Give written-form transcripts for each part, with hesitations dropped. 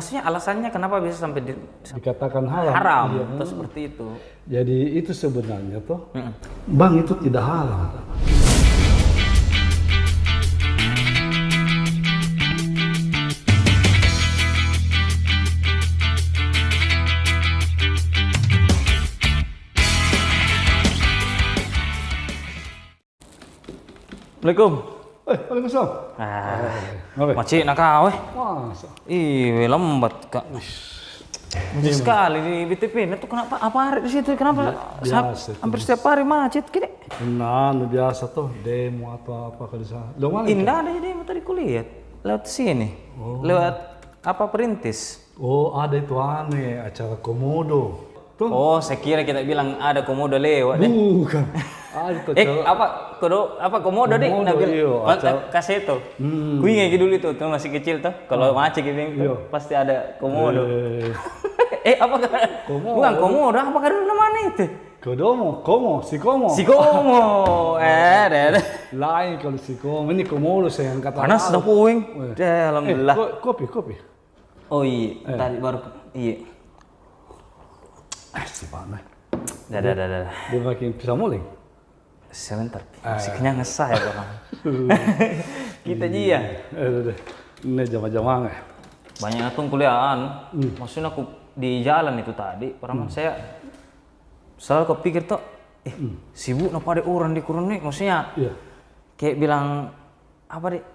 maksudnya alasannya kenapa bisa sampai dikatakan haram. haram Iya. atau seperti itu. Jadi itu sebenarnya tuh bank itu tidak halal. Assalamualaikum. Waalaikumsalam. Ngapain? Macik nak kau Masa? Ih, lambat kak. Macet sekali di BTP. Nah tuh kenapa apa hari di situ? Kenapa biasa itu, hampir setiap hari macet gini? Nah, biasa tuh demo atau apa kali sana. Lo mana? Indah ada demo tadi kulihat lewat sini, lewat apa perintis. Oh, ada itu aneh acara komodo. Tuh. Oh, saya kira kita bilang ada komodo lewat deh. Bukan. Ada tuh apa komodo deh? Komodo, Nabil iya, kaseto. Kui nggak dulu itu tuh masih kecil tuh. Kalau macet gitu Iya. pasti ada komodo. Apa Komodo. bukan komodo? Apa kan namanya itu? Komo. Si komo. Deh. Lain kalau si komo. Ini komodo saya yang kata. Panas dah puing. Alhamdulillah. Kopi. Oh iya, tadi baru iya. Si panas. Dah. Dia makin bisa mulai. Sebentar, masih kenyang ngesah ya orang. Kita dia. Ini jam-jam Banyak tuh kuliahan. Maksudnya aku di jalan itu tadi, orang saya selalu kepikir tuh, sibuk napa ada orang di kurun nih, maksudnya Iya. kayak bilang apa deh,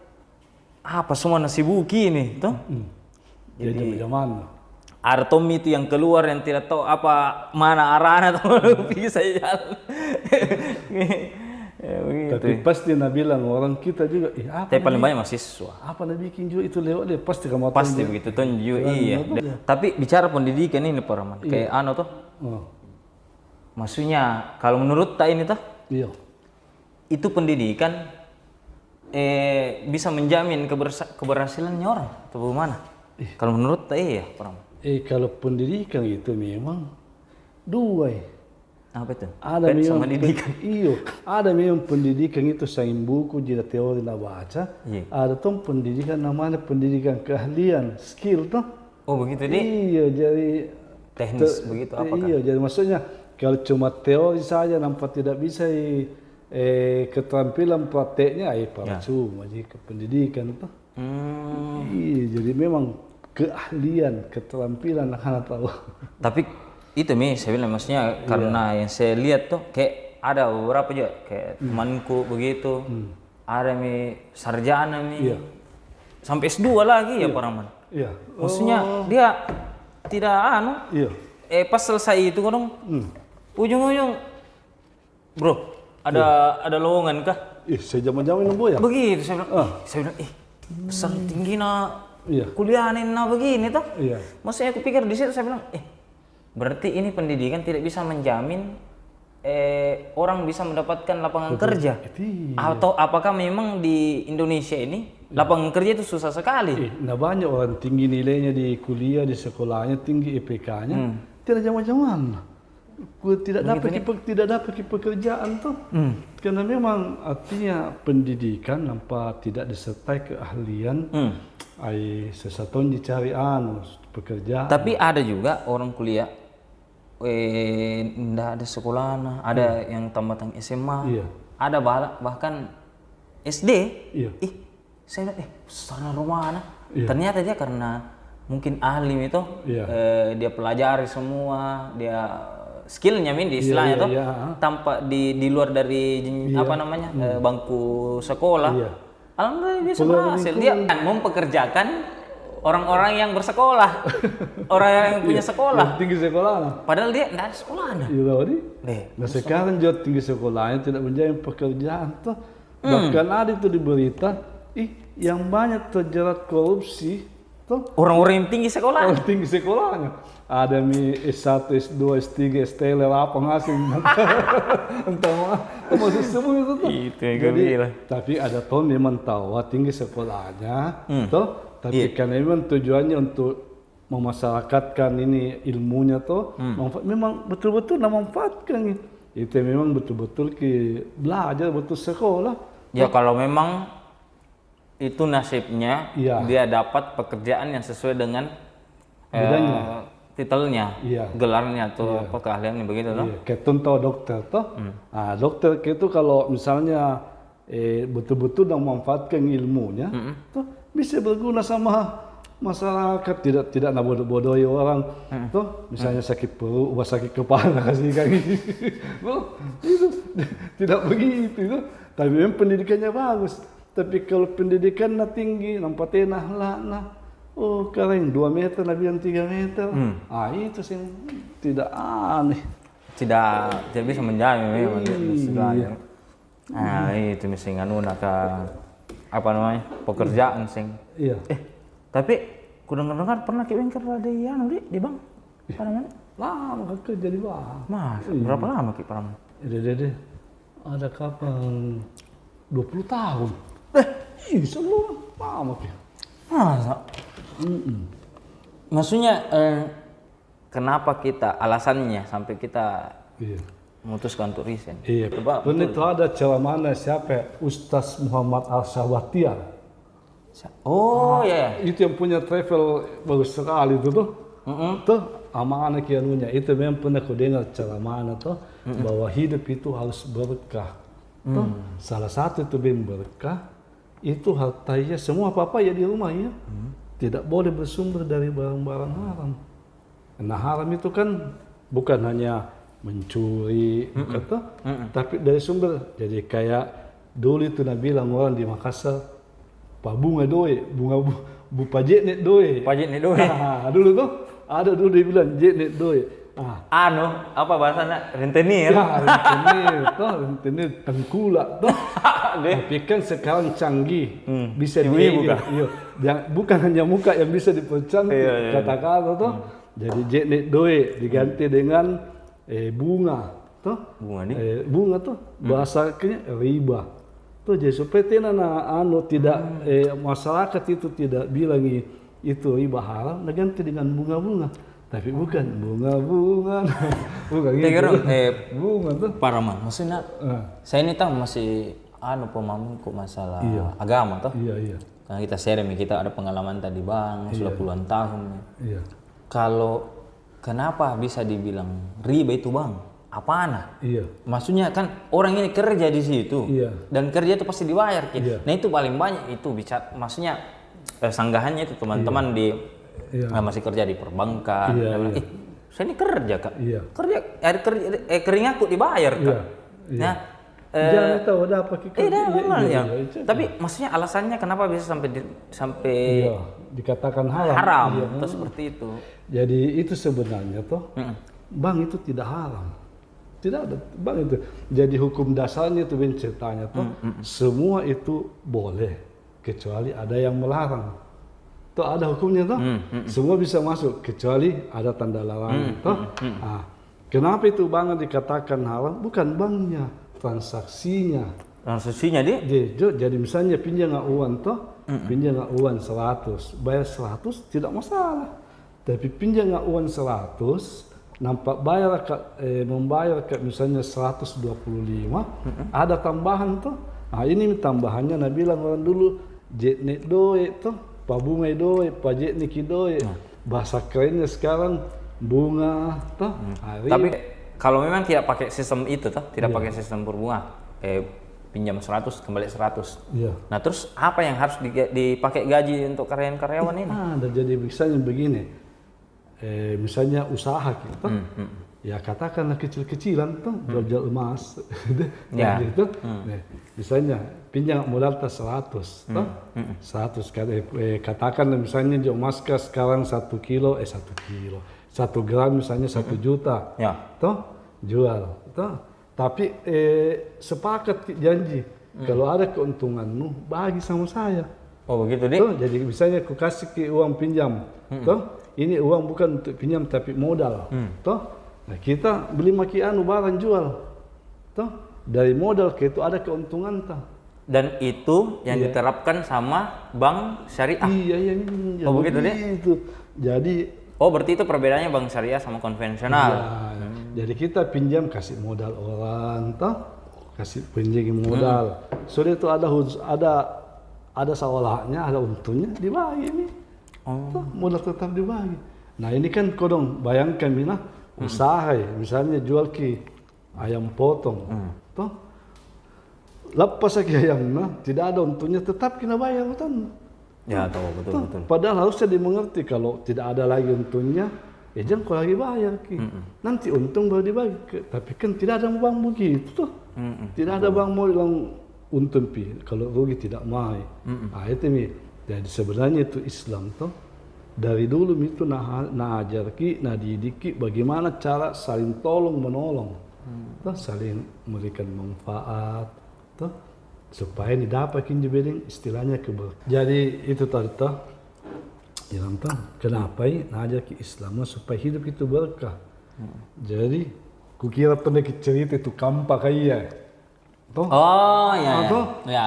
apa semua nasibuki nih tuh. Jadi jam-jam Ada Tommy itu yang keluar yang tidak tahu apa mana arahnya tuh bisa jalan. Tapi pasti nak bilang orang kita juga, apa? Tapi paling banyak mahasiswa. Apa nak bikin juga itu lewat dia pasti kamu Pasti begitu tunjuk iya. Tapi bicara pendidikan ini Pak Rahman, kayak tuh. Maksudnya kalau menurut tak ini tuh, Iya. itu pendidikan bisa menjamin keberhasilannya orang atau bagaimana? Kalau menurut tak iya Pak Rahman. Kalau pendidikan itu memang dua. Apa itu? Ada memang sama pendidikan. Iya, ada memang pendidikan itu saing buku jadi teori nak baca. Iya. Ada tuh pendidikan namanya pendidikan keahlian, skill tuh. Oh begitu deh. Iya, jadi Teknis begitu apakah? Iya, jadi maksudnya kalau cuma teori saja nampak tidak bisa keterampilan prakteknya percuma jadi ke pendidikan tuh. Iya, jadi memang keahlian, keterampilan anak tahu. Tapi itu saya bilang maksudnya karena yang saya lihat tuh kayak ada beberapa juga kayak temanku begitu. Ada sarjana sampai S2 lagi ya Pak Rahman. Iya. Maksudnya dia tidak Iya. pas selesai itu kan ujung-ujung bro ada lowongan kah? Saya zaman-zaman nunggu ya. Begitu saya bilang besar tinggi kuliahin begini tuh. Iya. Maksudnya aku pikir di situ saya bilang berarti ini pendidikan tidak bisa menjamin orang bisa mendapatkan lapangan kerja. Atau apakah memang di Indonesia ini lapangan kerja itu susah sekali? Nah banyak orang tinggi nilainya di kuliah, di sekolahnya, tinggi IPK-nya, tidak zaman-zaman. Tidak dapat pekerjaan tuh. Karena memang artinya pendidikan nampak tidak disertai keahlian. Sesatuan dicari pekerjaan. Tapi ada juga orang kuliah tidak ada sekolah, ada yang tamatan SMA, ada bahkan SD. Saya bilang sana rumah ternyata dia karena mungkin ahli itu dia pelajari semua, dia skillnya di istilahnya tuh tanpa di luar dari bangku sekolah. Alhamdulillah bisa berhasil. Dia mempekerjakan orang-orang yang bersekolah, orang yang punya sekolah. Tinggi sekolah. Padahal dia tidak ada sekolah. Nah sekarang juga tinggi sekolahnya tidak menjadi pekerjaan tuh. Bahkan ada itu di berita, yang banyak terjerat korupsi tuh orang-orang yang tinggi sekolah. Orang tinggi sekolahnya. Ada S1, S2, S3, STL, apa ngasih entah masih semua itu tuh. Tapi ada tuh memang tahu tinggi sekolahnya, tapi karena memang tujuannya untuk memasyarakatkan ini ilmunya tuh, memang betul-betul memanfaatkan. Itu memang betul-betul belajar betul sekolah. Ya kalau memang itu nasibnya dia dapat pekerjaan yang sesuai dengan titelnya, gelarnya atau apa keahliannya begitu toh? Iya, kayak contoh dokter toh. Nah, dokter itu kalau misalnya betul-betul memanfaatkan ilmunya, toh bisa berguna sama masyarakat, tidak bodoh-bodohi orang, toh misalnya sakit perut, sakit kepala kasih kaki, itu tidak begitu, toh. Tapi memang pendidikannya bagus. Tapi kalau pendidikannya tinggi, nampak tenah lah, oh keren 2 meter, nabi yang 3 meter, itu sih tidak aneh. Tidak bisa menjamin memang segalanya. Nah itu misalnya apa namanya pekerjaan sing. Iya. Tapi ku dengar pernah ke bengkel di di bank. Mana? Lama kerja di bank. Mas, berapa lama ki Paraman? Ada kapan 20 tahun. Sebelum lama ki. Masa? Maksudnya kenapa kita alasannya sampai kita memutuskan untuk resign? Iya. Benar itu ada ceramahnya siapa? Ustaz Muhammad Al-Syawatiar. Oh ya. Itu yang punya travel bagus sekali itu tuh. Tuh sama anak anunya itu memang pernah aku dengar ceramahnya tuh bahwa hidup itu harus berkah. Tuh salah satu itu berkah itu hartanya semua apa-apa ya di rumah ya. Tidak boleh bersumber dari barang-barang haram. Nah haram itu kan bukan hanya mencuri, tapi dari sumber. Jadi kayak dulu itu Nabi bilang orang di Makassar, Pak Bunga doe, bunga bu pajetnet doe. Pajetnet doe. Nah, dulu tuh ada dulu dia bilang jetnet doe. Apa bahasanya rentenir? Ya, rentenir tengkulak tuh. Tapi kan sekarang canggih, bisa dibuka. Iya, bukan hanya muka yang bisa dipercantik, kata-kata tuh. Jadi jetnet doe diganti dengan bunga, tuh. Bunga tuh bahasanya riba. Tuh jadi supaya tidak masyarakat itu tidak bilang itu riba haram, diganti dengan bunga-bunga. Tapi bukan bunga-bunga, bukan gitu. Bunga tuh. Paraman, maksudnya saya ini tahu masih pemahaman kok masalah agama toh. Iya. Karena kita sharing, kita ada pengalaman tadi bang, sudah puluhan tahun. Iya. Kalau kenapa bisa dibilang riba itu bang? Apaan? Iya. Maksudnya kan orang ini kerja di situ, dan kerja itu pasti dibayar. Nah itu paling banyak itu bisa, maksudnya sanggahannya itu teman-teman di masih kerja di perbankan. Saya ini kerja kak, kerja keringatku dibayar kak. Nah, jangan tahu ada apa kita. Tapi maksudnya alasannya kenapa bisa sampai dikatakan haram? Haram, atau seperti itu. Jadi itu sebenarnya toh, bank itu tidak haram. Tidak ada bank itu. Jadi hukum dasarnya itu ceritanya toh, semua itu boleh kecuali ada yang melarang. Tuh ada hukumnya toh, semua bisa masuk kecuali ada tanda larangan toh. Kenapa itu bank dikatakan haram? Bukan banknya, transaksinya. Transaksinya dia? Jadi misalnya pinjam uang toh, pinjam uang 100, bayar 100 tidak masalah. Tapi pinjam uang 100, nampak membayar ke misalnya 125, ada tambahan toh. Ini tambahannya Nabi bilang orang dulu jetnet doe toh. Pak bunga doe, pak jetnet doe. Bahasa kerennya sekarang bunga toh. Tapi kalau memang tidak pakai sistem itu toh, tidak pakai sistem berbunga, pinjam 100 kembali 100. Nah terus apa yang harus dipakai gaji untuk karyawan ini? Jadi misalnya begini, misalnya usaha kita, ya katakanlah kecil-kecilan tuh jual emas, gitu. Misalnya pinjam modal 100, toh 100 katakanlah misalnya jual emas sekarang 1 kilo, 1 gram misalnya 1 juta, toh jual, toh. Tapi sepakat janji kalau ada keuntunganmu bagi sama saya. Oh begitu deh. Jadi misalnya aku kasih ke uang pinjam, toh ini uang bukan untuk pinjam tapi modal, toh. Nah kita beli barang jual, toh dari modal ke itu ada keuntungan toh. Dan itu yang diterapkan sama bank syariah. Iya. Oh begitu deh. Jadi. Oh berarti itu perbedaannya bank syariah sama konvensional. Jadi kita pinjam kasih modal orang, toh kasih pinjam modal. Sudah itu ada sawalahnya, ada untungnya dibagi nih. Toh modal tetap dibagi. Nah ini kan kodong bayangkan mina usaha ya, misalnya jual ki ayam potong, toh lepas lagi ayamnya tidak ada untungnya tetap kena bayar kan? Ya tahu betul. Padahal harusnya dimengerti kalau tidak ada lagi untungnya, jangan kau lagi bayar ki. Nanti untung baru dibagi. Tapi kan tidak ada bank begitu tuh. Tidak ada bank mau bilang untung pi kalau rugi tidak mau. Nah itu mi. Jadi sebenarnya itu Islam tuh dari dulu itu nah ajar ki, nah didik ki bagaimana cara saling tolong menolong, tuh saling memberikan manfaat, tuh supaya didapatin juga istilahnya keberkahan. Jadi itu tadi tuh, kenapa nah ajar ki Islam supaya hidup itu berkah. Jadi kukira tuh cerita itu kampak kayak. Toh? Oh iya.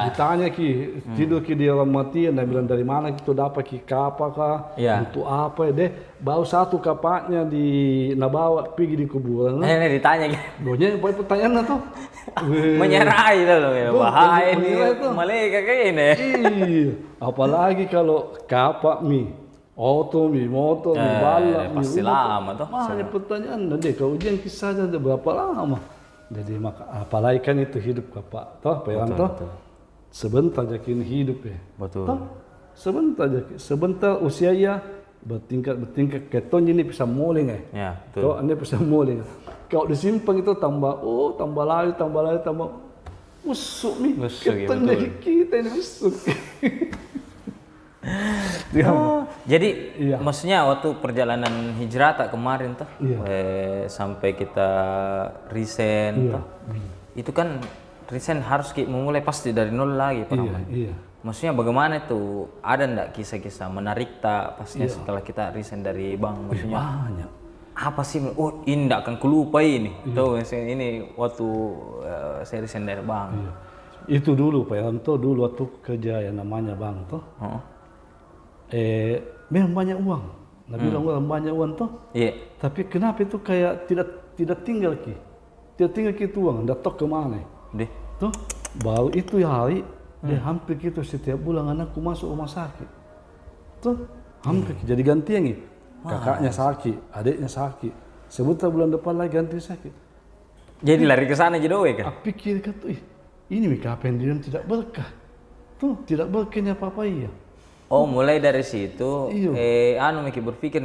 Ditanya ki tidur ki di orang mati, dan bilang dari mana itu dapat ki kapal kah? Untuk apa? Deh bawa satu kapaknya di nabawa pergi di kuburan. Ini ditanya ki. Doanya pertanyaan tuh. Menyerai loh ya. Bahaya ini malaikat kayak ini. Iya. Apalagi kalau kapak mi, motor, balap, pasti lama tuh. Makanya pertanyaan deh kalau ujian kisahnya berapa lama? Jadi maka apalagi kan itu hidup Bapak toh Pak toh sebentar aja kini hidup ya. Betul. Toh sebentar usia ya bertingkat keton ini bisa muling ya. Ya, betul. Toh anda bisa muling. Kalau disimpan itu tambah lagi tambah busuk nih. Keton dari kita ini busuk. Jadi maksudnya waktu perjalanan hijrah tak kemarin tuh sampai kita resign tuh, itu kan resign harus memulai pasti dari nol lagi Pak Rahman. Maksudnya bagaimana itu ada ndak kisah-kisah menarik tak pastinya setelah kita resign dari bank? Maksudnya banyak. Apa sih? Oh ini ndak akan kulupa ini. Tuh ini waktu saya resign dari bank. Itu dulu Pak Yanto dulu waktu kerja yang namanya bank tuh. Memang banyak uang. Nabi bilang orang banyak uang toh. Tapi kenapa itu kayak tidak tinggal ki? Tidak tinggal ki itu uang, datok kemana? Toh baru itu hari hampir gitu setiap bulan anakku masuk rumah sakit. Toh hampir jadi gantian nih. Kakaknya sakit, adiknya sakit. Sebentar bulan depan lagi ganti sakit. Jadi lari ke sana aja doang kan? Pikir kata ini kapan dia tidak berkah. Tuh tidak berkahnya apa-apa iya. Oh mulai dari situ, Miki berpikir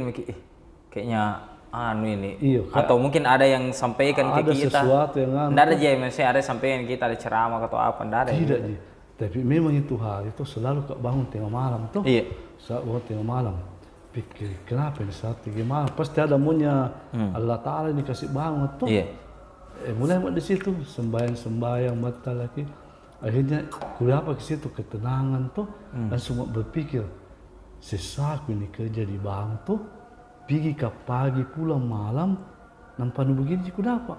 kayaknya ini, atau mungkin ada yang sampaikan ke kita. Ada sesuatu yang Tidak ada masih ada sampaikan kita ada ceramah atau apa, tidak ada. Tidak ji, tapi memang itu hari itu selalu kau bangun tengah malam tuh. Saat bangun tengah malam, pikir kenapa ini saat tengah malam pasti ada maunya Allah Taala ini kasih bangun tuh. Mulai di situ sembahyang mata lagi. Akhirnya kuliah ke situ ketenangan tuh dan semua berpikir sesaku ini kerja di bank tuh pergi ke pagi pulang malam nampak begini aku dapat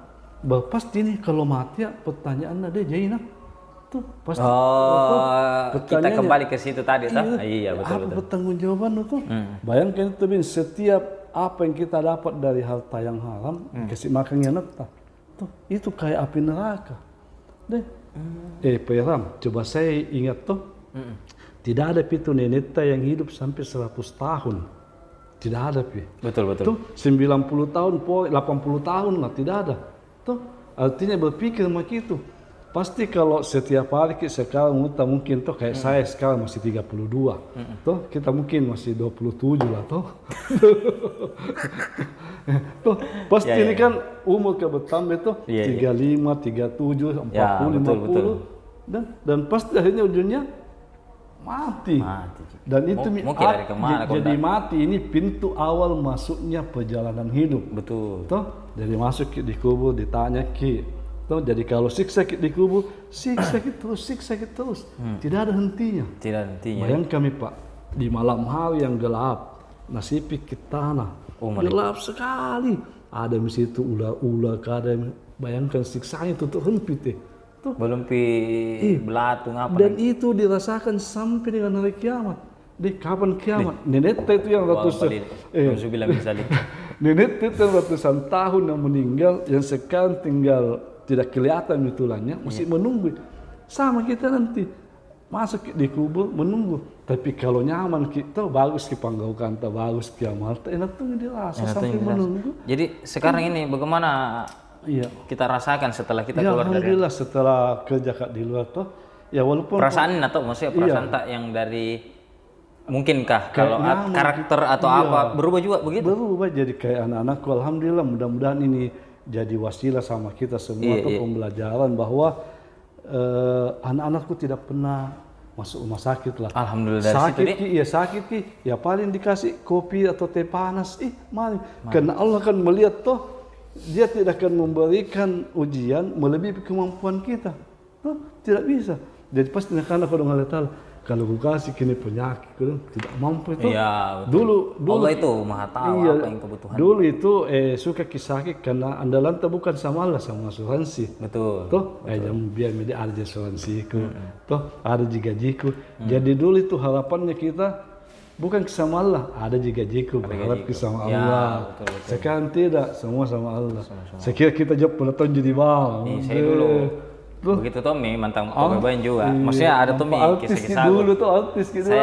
pasti ini kalau mati ya pertanyaan ada Jaina tuh pasti kita kembali ke situ tadi iya betul apa bertanggung jawaban tuh bayangkan itu setiap apa yang kita dapat dari harta yang haram kasih makan yang neta tuh itu kayak api neraka deh. Pak Ram, coba saya ingat tuh, tidak ada pitu neneta yang hidup sampai 100 tahun. Tidak ada pi. Betul. Tuh 90 tahun, 80 tahun lah tidak ada. Tuh artinya berpikir begitu. Pasti kalau setiap hari sekarang mungkin tuh kayak saya sekarang masih 32. Tuh kita mungkin masih 27 lah tuh. Tuh pasti ini kan umur bertambah tuh 35, 37, 40, 50. Dan pasti akhirnya ujungnya mati. Dan itu jadi mati ini pintu awal masuknya perjalanan hidup. Betul. Tuh jadi masuk di kubur ditanya ki. Tuh, jadi kalau siksa di kubur, siksa terus. Tidak ada hentinya. Bayangkan kami Pak, di malam hari yang gelap, nasipi ke tanah, gelap sekali. Ada di situ ular-ular, bayangkan siksanya itu terhenti. Belum belatung apa. Dan itu dirasakan sampai dengan hari kiamat. Kapan kiamat? Nenek itu yang Nenek itu yang ratusan tahun yang meninggal, yang sekarang tinggal tidak kelihatan tulangnya, masih menunggu. Sama kita nanti. masuk di kubur menunggu. Tapi kalau nyaman kita bagus ki panggaukan, bagus ki amal, enak tuh dirasa sampai menunggu. Jadi sekarang ini bagaimana kita rasakan setelah kita keluar dari? Alhamdulillah setelah kerja di luar tuh, ya walaupun perasaan atau maksudnya perasaan tak yang dari mungkinkah kalau karakter atau apa berubah juga begitu? Berubah jadi kayak anak-anakku. Alhamdulillah mudah-mudahan ini jadi wasilah sama kita semua atau pembelajaran bahwa anak-anakku tidak pernah masuk rumah sakit lah. Alhamdulillah. Sakit ki, ya paling dikasih kopi atau teh panas, mari. Karena Allah kan melihat toh, dia tidak akan memberikan ujian melebihi kemampuan kita. Toh, tidak bisa. Jadi pasti anak-anak kalau ngeliat kalau gue kasih kini penyakit, tidak mampu itu. Iya, dulu Allah itu maha tahu apa yang kebutuhan. Dulu itu suka kisah karena andalan bukan sama Allah, sama asuransi. Betul. Toh, jangan biar media ada asuransiku. Toh, ada gajiku. Jadi dulu itu harapannya kita bukan sama Allah, ada gajiku, berharap sama Allah. Betul. Sekarang tidak, semua sama Allah. Saya kira kita jawab penonton jadi bang. Saya dulu. Begitu Tommy mantan pemain juga. Maksudnya ada Tommy kisah-kisah dulu tuh artis gitu.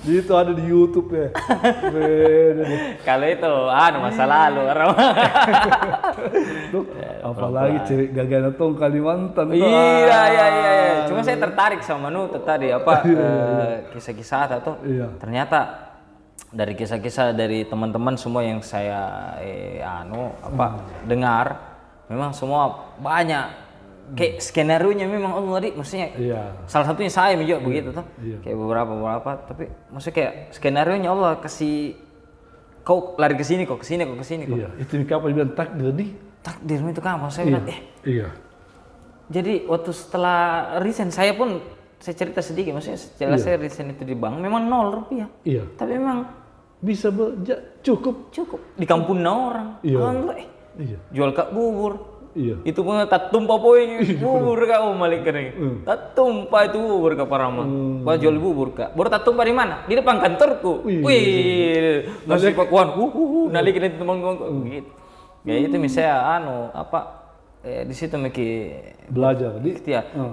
Itu ada di YouTube ya. Kalau itu masa lalu. Apalagi cewek gagana tong Kalimantan. Iya. Cuma saya tertarik sama tadi kisah-kisah atau ternyata dari kisah-kisah dari teman-teman semua yang saya dengar. Memang semua banyak kayak skenario-nya memang Allah maksudnya salah satunya saya juga begitu tuh kayak beberapa tapi maksudnya kayak skenario-nya Allah kasih kau lari ke sini kok itu kapan bilang takdir itu kapan saya bilang jadi waktu setelah resign saya cerita sedikit maksudnya setelah saya resign itu di bank memang 0 rupiah tapi memang bisa cukup di kampung orang jual kak bubur. Itu pun tak tumpah poin bubur kak malik kering. Tak tumpah itu bubur kak Parama. Pak jual bubur kak. Baru tak tumpah di mana? Di depan kantorku. Wih, nasi pakuan. Nalikin itu teman-teman gitu. Ya itu misalnya di situ belajar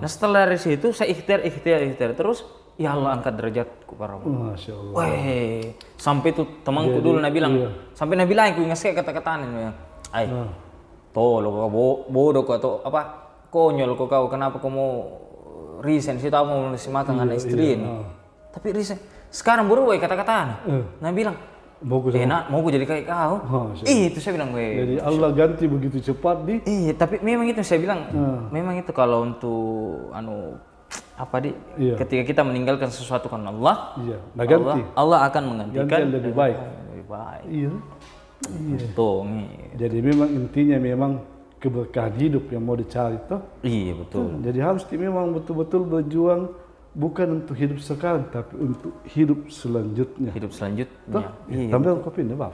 Nah setelah dari situ saya ikhtiar terus ya Allah angkat derajatku Parama. Masya Allah. Wih, sampai tuh temanku dulu bilang sampai bilang aku ingat sekali kata-kataan tolong kau bodoh kau atau konyol kau kenapa kau mau resign sih tahu mau makan anak istri ini tapi resign sekarang berubah kata-kata bilang mau gue jadi kayak kau itu saya bilang jadi Allah ganti begitu cepat tapi memang itu saya bilang memang itu kalau untuk ketika kita meninggalkan sesuatu karena Allah Allah akan menggantikan lebih baik. Jadi memang intinya memang keberkahan hidup yang mau dicari toh. Iya betul. Jadi harus memang betul-betul berjuang bukan untuk hidup sekarang tapi untuk hidup selanjutnya. Toh? Tambah kopi nih bang.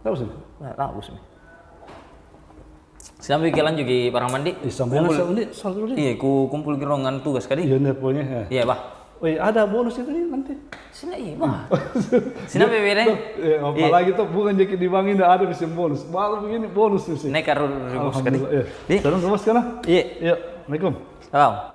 Tahu sih? Tahu sih. Sampai kelan juga para mandi. Iya, ku kumpul gerongan tugas kali. Iya netponya. Iya bah. Ada bonus itu nih nanti. Sini bah. Sini bebek. Apalagi tuh bukan jadi di bank ini ada mesin bonus. Baru begini bonus sih. Naik karun ribu sekali. Terus rumah sekarang? Iya. Assalamualaikum. Salam.